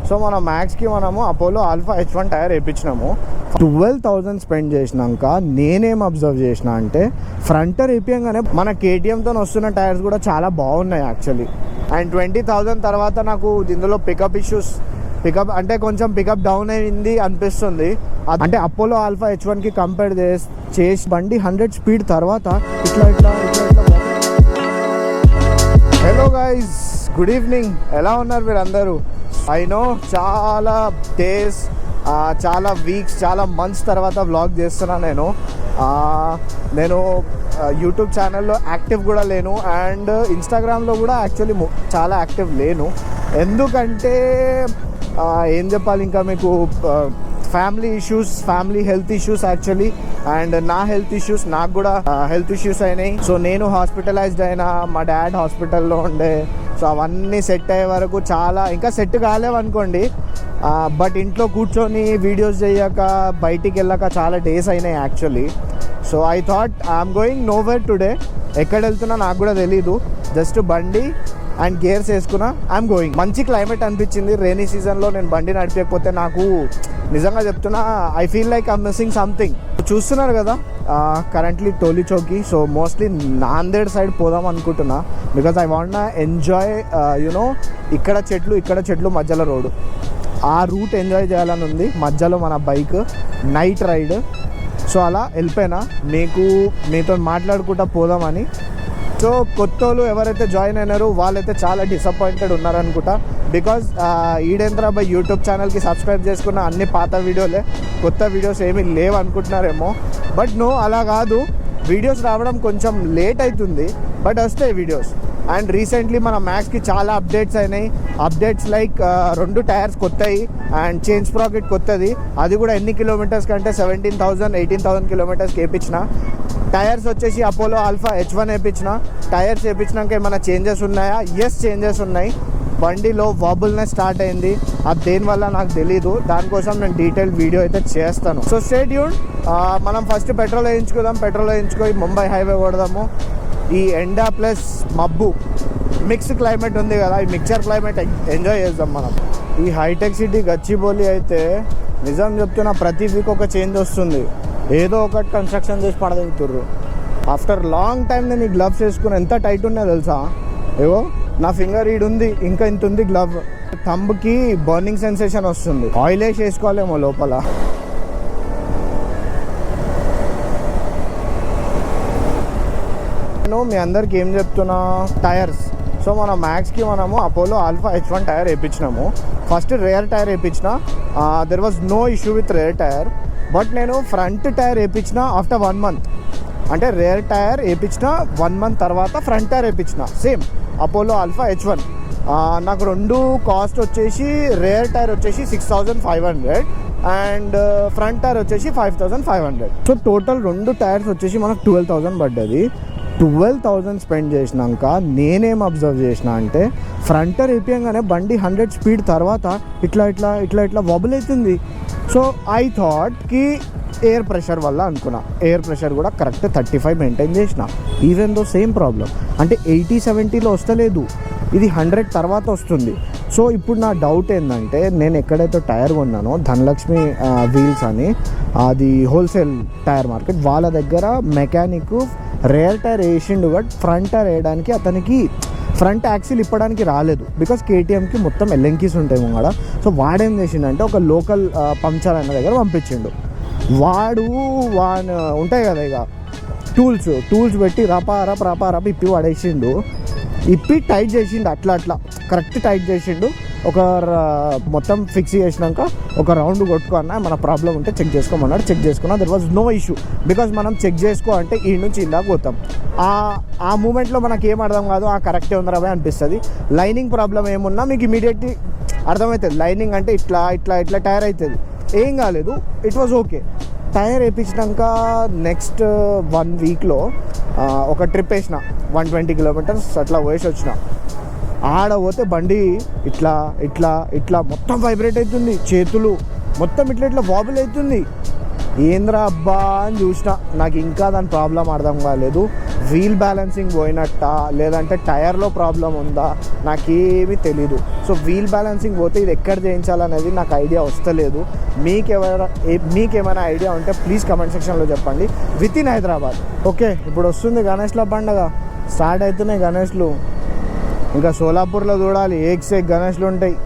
So మన మ్యాక్స్కి మనము అపోలో ఆల్ఫా H1 టైర్ వేయించినాము. 12,000 స్పెండ్ చేసినాక నేనేం అబ్జర్వ్ చేసిన అంటే ఫ్రంటర్ వేపియంగానే మన KTMతో వస్తున్న టైర్స్ కూడా చాలా బాగున్నాయి యాక్చువల్లీ. అండ్ 20,000 తర్వాత నాకు ఇందులో పికప్ అంటే కొంచెం పికప్ డౌన్ అయింది అనిపిస్తుంది. అంటే అపోలో ఆల్ఫా H1కి కంపేర్ చేసి బండి 100 స్పీడ్ తర్వాత ఇట్లా. Hello guys, good evening. ఎలా ఉన్నారు మీరు అందరూ? ఐ నో చాలా డేస్, చాలా వీక్స్, చాలా మంత్స్ తర్వాత వ్లాగ్ చేస్తున్నా. నేను యూట్యూబ్ ఛానల్లో యాక్టివ్ కూడా లేను అండ్ ఇన్స్టాగ్రామ్లో కూడా యాక్చువల్లీ చాలా యాక్టివ్ లేను. ఎందుకంటే ఏం చెప్పాలి, ఇంకా మీకు family health issues actually. And నా హెల్త్ ఇష్యూస్, నాకు కూడా హెల్త్ ఇష్యూస్ అయినాయి. సో నేను హాస్పిటలైజ్డ్ అయినా, మా డాడ్ హాస్పిటల్లో ఉండే. సో అవన్నీ సెట్ అయ్యే వరకు చాలా ఇంకా సెట్ కాలేవనుకోండి. బట్ ఇంట్లో కూర్చొని వీడియోస్ చేయక, బయటికి వెళ్ళక చాలా డేస్ అయినాయి actually. So I thought I'm going nowhere today. ఎక్కడ వెళ్తున్నా నాకు కూడా తెలీదు, జస్ట్ బండి అండ్ గేర్స్ వేసుకున్నా, ఐఎమ్ గోయింగ్. మంచి క్లైమేట్ అనిపించింది. రైనీ సీజన్లో నేను బండి నడిపకపోతే నాకు నిజంగా చెప్తున్నా, I feel like I'm missing something. చూస్తున్నారు కదా currently Toli Chowki. So mostly Nanded side పోదాం అనుకుంటున్నా, because I want enjoy you know ఇక్కడ చెట్లు మధ్యలో రోడ్డు, ఆ రూట్ ఎంజాయ్ చేయాలని ఉంది. మధ్యలో మన బైక్ నైట్ రైడ్. సో అలా వెళ్ళిపోయినా మీతో మాట్లాడుకుంటా పోదామని. సో కొత్త వాళ్ళు ఎవరైతే జాయిన్ అయినారో వాళ్ళైతే చాలా డిసప్పాయింటెడ్ ఉన్నారనుకుంటా. బికాజ్ ఈడేంద్ర బై యూట్యూబ్ ఛానల్కి సబ్స్క్రైబ్ చేసుకున్న అన్ని పాత వీడియోలే, కొత్త వీడియోస్ ఏమీ లేవు అనుకుంటున్నారేమో. బట్ నో, అలా కాదు. వీడియోస్ రావడం కొంచెం లేట్ అవుతుంది, బట్ వస్తాయి వీడియోస్. అండ్ రీసెంట్లీ మన మ్యాక్స్కి చాలా అప్డేట్స్ అయినాయి. అప్డేట్స్ లైక్ 2 టైర్స్ కొత్తవి అండ్ చైన్ స్ప్రాకెట్ కొత్తది. అది కూడా ఎన్ని కిలోమీటర్స్ కంటే 17,000 18,000 కిలోమీటర్స్కి వేయించిన. టైర్స్ వచ్చేసి అపోలో ఆల్ఫా H1 వేయించిన. టైర్స్ వేయించినాక ఏమైనా చేంజెస్ ఉన్నాయా? ఎస్, చేంజెస్ ఉన్నాయి. బండిలో వాబుల్నెస్ స్టార్ట్ అయింది. అది దేనివల్ల నాకు తెలీదు. దానికోసం నేను డీటెయిల్ వీడియో అయితే చేస్తాను. So stay tuned. మనం ఫస్ట్ పెట్రోల్ వేయించుకొని ముంబై హైవే కొడదాము. ఈ ఎండ ప్లస్ మబ్బు మిక్స్ క్లైమేట్ ఉంది కదా, ఈ మిక్చర్ క్లైమేట్ ఎంజాయ్ చేద్దాం మనం. ఈ హైటెక్ సిటీ గచ్చిబౌలి అయితే నిజం చెప్తున్నా, ప్రతి వీక్ ఒక చేంజ్ వస్తుంది. ఏదో ఒకటి కన్స్ట్రక్షన్ చేసి పడదెగుతుర్రు. ఆఫ్టర్ లాంగ్ టైం నేను ఈ గ్లవ్స్ వేసుకుని ఎంత టైట్ ఉన్నాయో తెలుసా? ఏవో నా ఫింగర్ ఉంది, ఇంకా ఇంత ఉంది గ్లవ్. థంబ్కి బర్నింగ్ సెన్సేషన్ వస్తుంది. ఆయిల్ వేసుకోవాలేమో లోపల. నేను మీ అందరికి ఏం చెప్తున్నా, టైర్స్. సో మన మ్యాక్స్కి మనము అపోలో ఆల్ఫా H1 టైర్ వేయించినాము. ఫస్ట్ రేర్ టైర్ వేయించిన. There was no issue with rear tyre. But నేను ఫ్రంట్ టైర్ వేయించిన ఆఫ్టర్ 1 month. అంటే రేర్ టైర్ వేయించిన 1 month తర్వాత ఫ్రంట్ టైర్ వేయించిన, సేమ్ అపోలో ఆల్ఫా H1. నాకు రెండు కాస్ట్ వచ్చేసి, రేర్ టైర్ వచ్చేసి 6,500 అండ్ ఫ్రంట్ టైర్ వచ్చేసి 5,500. సో టోటల్ 2 టైర్స్ వచ్చేసి మనకు 12,000 పడ్డది. 12,000 స్పెండ్ చేసినాక నేనేం అబ్జర్వ్ చేసిన అంటే ఫ్రంటర్ వేపియంగానే బండి 100 స్పీడ్ తర్వాత ఇట్లా వబుల్ అవుతుంది. సో ఐ థాట్కి ఎయిర్ ప్రెషర్ వల్ల అనుకున్నా. ఎయిర్ ప్రెషర్ కూడా కరెక్ట్ 35 మెయింటైన్ చేసిన. ఈవెన్ దో సేమ్ ప్రాబ్లం, అంటే 80-70లో వస్తలేదు, ఇది 100 తర్వాత వస్తుంది. సో ఇప్పుడు నా డౌట్ ఏంటంటే, నేను ఎక్కడైతే టైర్ కొన్నానో ధనలక్ష్మి వీల్స్ అని, అది హోల్సేల్ టైర్ మార్కెట్, వాళ్ళ దగ్గర మెకానిక్ రేర్ టైర్ వేసిండు. బట్ ఫ్రంట్ టైర్ వేయడానికి అతనికి ఫ్రంట్ యాక్సిల్ ఇప్పడానికి రాలేదు. బికాస్ KTMకి మొత్తం ఎల్ఎంకీస్ ఉంటాయి ముంగడ. సో వాడేం చేసిండంటే ఒక లోకల్ పంక్చర్ అన్న దగ్గర పంపించిండు. వాడు ఉంటాయి కదా ఇక టూల్స్ పెట్టి రప ఇప్పి వాడేసిండు. ఇప్పి టైట్ చేసిండు, అట్లా కరెక్ట్ టైట్ చేసిండు. ఒక మొత్తం ఫిక్స్ చేసినాక ఒక రౌండ్ కొట్టుకున్నా, మన ప్రాబ్లం ఉంటే చెక్ చేసుకోమన్నాడు. చెక్ చేసుకున్నా, there was no issue. Because మనం చెక్ చేసుకో అంటే ఈ నుంచి ఇందాక పోతాం. ఆ మూమెంట్లో మనకి ఏం అర్థం కాదు, కరెక్టే ఉందరా భయ్ అనిపిస్తుంది. లైనింగ్ ప్రాబ్లం ఏమున్నా మీకు ఇమీడియట్లీ అర్థమవుతుంది. లైనింగ్ అంటే ఇట్లా టైర్ అవుతుంది, ఏం కాలేదు, ఇట్ వాజ్ ఓకే. టైర్ వేయించినాక నెక్స్ట్ 1 weekలో ఒక ట్రిప్ వేసిన, 120 kilometers అట్లా పోయేసి వచ్చిన. ఆడ పోతే బండి ఇట్లా మొత్తం వైబ్రేట్ అవుతుంది, చేతులు మొత్తం ఇట్లా వాబుల్ అవుతుంది. ఏంద్రా అబ్బా అని చూసిన, నాకు ఇంకా దాని ప్రాబ్లం అర్థం కాలేదు. వీల్ బ్యాలెన్సింగ్ పోయినట్ట లేదంటే టైర్లో ప్రాబ్లం ఉందా నాకేమీ తెలీదు. సో వీల్ బ్యాలెన్సింగ్ పోతే ఇది ఎక్కడ చేయించాలనేది నాకు ఐడియా వస్తలేదు. మీకేమైనా ఐడియా ఉంటే ప్లీజ్ కమెంట్ సెక్షన్లో చెప్పండి. With in Hyderabad. ఓకే, ఇప్పుడు వస్తుంది గణేష్ల పండుగ, స్టార్ట్ అవుతున్నాయి గణేష్లు. ఇంకా సోలాపూర్లో చూడాలి, ఏక్ సేక్ గణేష్లు ఉంటాయి.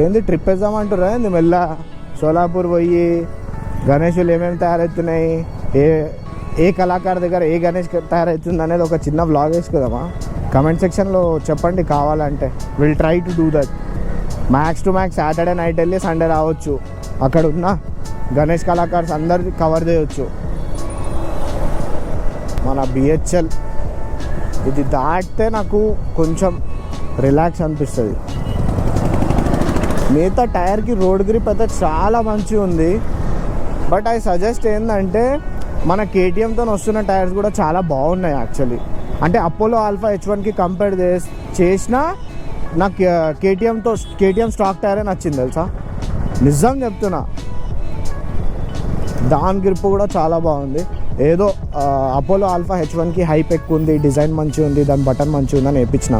ఏంది ట్రిప్ వేద్దామంటారా ఏంది? మెల్ల సోలాపూర్ పోయి గణేషులు ఏమేమి తయారవుతున్నాయి, ఏ కళాకారు దగ్గర ఏ గణేష్ తయారవుతుంది అనేది ఒక చిన్న వ్లాగ్ వేసుకుందామా? కమెంట్ సెక్షన్లో చెప్పండి కావాలంటే. Will try to do that. Max to max Saturday night వెళ్ళి సండే రావచ్చు. అక్కడ ఉన్న గణేష్ కళాకారులు అందరిది కవర్ చేయవచ్చు. మన బిహెచ్ఎల్ ఇది దాటితే నాకు కొంచెం రిలాక్స్ అనిపిస్తుంది. మిగతా టైర్కి రోడ్ గ్రిప్ అయితే చాలా మంచిగా ఉంది. బట్ ఐ సజెస్ట్ ఏంటంటే మన కేటీఎంతో వస్తున్న టైర్స్ కూడా చాలా బాగున్నాయి యాక్చువల్లీ. అంటే అపోలో ఆల్ఫా H1కి కంపేర్ చేసినా నాకు కేటీఎం స్టాక్ టైరే నచ్చింది తెలుసా, నిజం చెప్తున్నా. దాని గ్రిప్ కూడా చాలా బాగుంది. ఏదో అపోలో ఆల్ఫా H1కి హైప్ ఎక్కువ ఉంది, డిజైన్ మంచిగా ఉంది, దాని బటన్ మంచిగా ఉందని వేయించిన.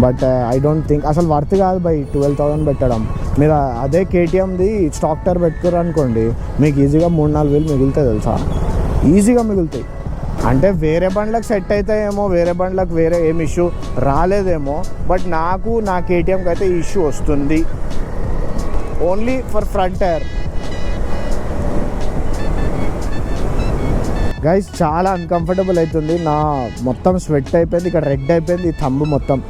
బట్ ఐ డోంట్ థింక్ అసలు వర్త్ కాదు బై 12,000 పెట్టడం. మీరు అదే కేటీఎంది స్టాక్ టైర్ పెట్టుకోరు అనుకోండి, మీకు ఈజీగా 3-4 వేలు మిగులుతాయి తెలుసా, ఈజీగా మిగులుతాయి. అంటే వేరే బండ్లకు సెట్ అవుతాయేమో, వేరే బండ్లకు వేరే ఏం ఇష్యూ రాలేదేమో, బట్ నాకు నా కేటీఎంకి అయితే ఇష్యూ వస్తుంది only for front tyre. Guys చాలా అన్కంఫర్టబుల్ అవుతుంది, నా మొత్తం స్వెట్ అయిపోయింది, ఇక్కడ రెడ్ అయిపోయింది ఈ థంబ్ మొత్తం.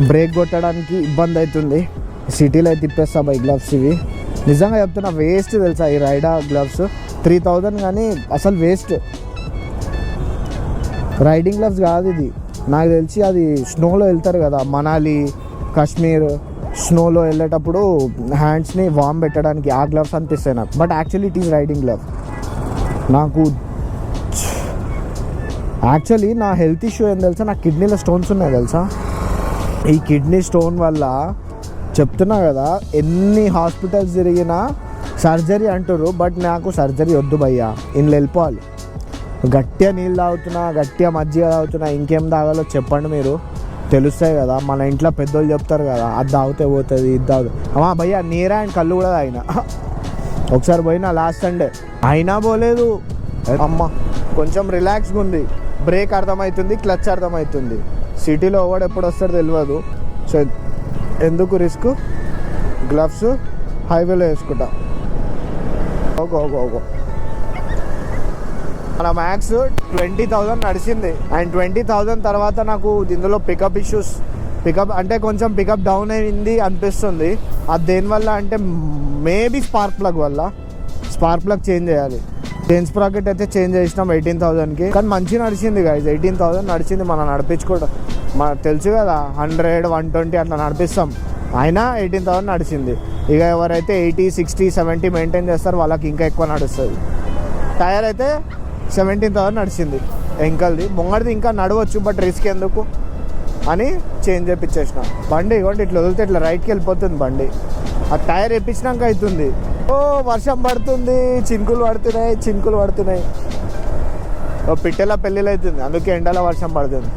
బ్రేక్ కొట్టడానికి ఇబ్బంది అవుతుంది. సిటీలో అయితే తిప్పేస్తా బై గ్లవ్స్ ఇవి. నిజంగా చెప్తున్నా వేస్ట్ తెలుసా ఈ రైడా గ్లవ్స్. 3,000 కానీ అసలు వేస్ట్. రైడింగ్ గ్లవ్స్ కాదు ఇది, నాకు తెలిసి అది స్నోలో వెళ్తారు కదా, మనాలి కాశ్మీర్ స్నోలో వెళ్ళేటప్పుడు హ్యాండ్స్ని వామ్ పెట్టడానికి ఆ గ్లవ్స్ అనిపిస్తాయి నాకు. But actually it is riding glove. నాకు యాక్చువల్లీ నా హెల్త్ ఇష్యూ ఏం తెలుసా, నాకు కిడ్నీలో స్టోన్స్ ఉన్నాయి తెలుసా. ఈ కిడ్నీ స్టోన్ వల్ల చెప్తున్నా కదా, ఎన్ని హాస్పిటల్స్ తిరిగినా సర్జరీ అంటారు. బట్ నాకు సర్జరీ వద్దు భయ్యా, ఇంట్లో వెళ్ళిపోవాలి. గట్టిగా నీళ్ళు తాగుతున్నా, గట్టిగా మజ్జిగ తాగుతున్నా, ఇంకేం తాగాలో చెప్పండి మీరు, తెలుస్తాయి కదా. మన ఇంట్లో పెద్దోళ్ళు చెప్తారు కదా, అది తాగితే పోతుంది, ఇది తాగు. అమ్మా భయ్యా నీరా అండ్ కళ్ళు కూడా తాగిన. ఒకసారి పోయినా లాస్ట్ సండే, అయినా పోలేదు. అమ్మ కొంచెం రిలాక్స్గా ఉంది, బ్రేక్ అర్థమవుతుంది, క్లచ్ అర్థమవుతుంది. సిటీలో ఓవర్ ఎప్పుడు వస్తాడో తెలియదు. సో ఎందుకు రిస్క్, గ్లవ్స్ హైవేలో వేసుకుంటా. ఓగో మన మ్యాక్స్ 20,000 నడిచింది. అండ్ 20,000 తర్వాత నాకు ఇందులో పికప్ ఇష్యూస్, పికప్ అంటే కొంచెం పికప్ డౌన్ అయింది అనిపిస్తుంది. అది దేనివల్ల అంటే మేబీ స్పార్క్ ప్లగ్ వల్ల. స్పార్క్ ప్లగ్ చేంజ్ చేయాలి. చైన్ స్ప్రాకెట్ అయితే చేంజ్ చేసినాం 18,000కి. కానీ మంచిగా నడిచింది గైజ్, 18,000 నడిచింది. మనం నడిపించుకోవడం మనకు తెలుసు కదా, 100, 120 అట్లా నడిపిస్తాం, అయినా 18,000 నడిచింది. ఇక ఎవరైతే 80, 60, 70 మెయింటైన్ చేస్తారో వాళ్ళకి ఇంకా ఎక్కువ నడుస్తుంది. టైర్ అయితే 17,000 నడిచింది ఎంకల్ది. ముంగడిది ఇంకా నడవచ్చు, బట్ రిస్క్ ఎందుకు అని చేంజ్ చేయించేసిన. బండి ఇవ్వండి ఇట్లా వదిలితే ఇట్లా రైట్కి వెళ్ళిపోతుంది బండి. ఆ టైర్ వేయించినాక అవుతుంది. ఓ వర్షం పడుతుంది, చినుకులు పడుతున్నాయి. ఓ పిట్టెల పెళ్ళిళ్ళు అవుతుంది, అందుకే ఎండలో వర్షం పడుతుంది.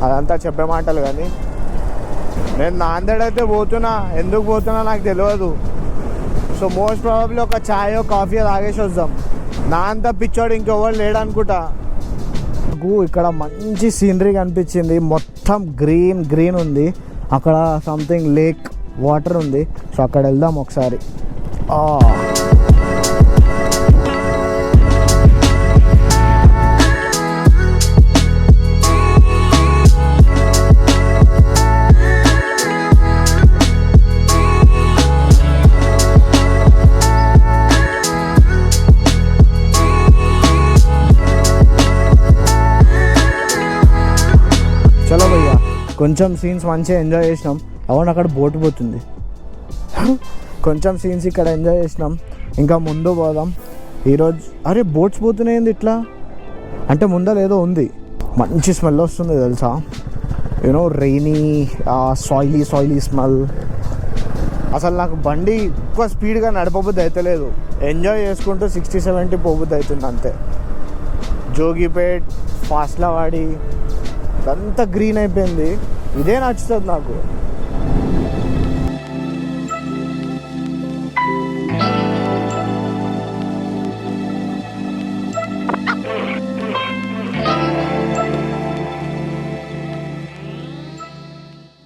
అదంతా చెప్పే మాటలు. కానీ నేను నాందేడ్ అయితే పోతున్నా, ఎందుకు పోతున్నా నాకు తెలియదు. సో మోస్ట్ ప్రాబబ్లీ ఒక ఛాయో కాఫీ తాగేసి వద్దాం. నా అంతా పిచ్చోడు ఇంకెవరు లేడనుకుంటా. నాకు ఇక్కడ మంచి సీనరీ కనిపించింది, మొత్తం గ్రీన్ ఉంది. అక్కడ సంథింగ్ లేక్ వాటర్ ఉంది. సో అక్కడ వెళ్దాం ఒకసారి. చలో భయ్యా, కొంచెం సీన్స్ మంచిగా ఎంజాయ్ చేసినాం. అవును అక్కడ బోట్ పోతుంది. కొంచెం సీన్స్ ఇక్కడ ఎంజాయ్ చేసినాం, ఇంకా ముందు పోదాం ఈరోజు. అరే బోట్స్ పోతున్నాయింది ఇట్లా, అంటే ముందర ఏదో ఉంది. మంచి స్మెల్ వస్తుంది తెలుసా, యూనో రైనీ సాయిలీ స్మెల్. అసలు నాకు బండి ఎక్కువ స్పీడ్గా నడపబుద్ధి అవుతలేదు, ఎంజాయ్ చేసుకుంటూ 60-70 పోబుద్ధి అవుతుంది అంతే. జోగిపేట్, ఫాస్లావాడి అంతా గ్రీన్ అయిపోయింది, ఇదే నచ్చుతుంది నాకు.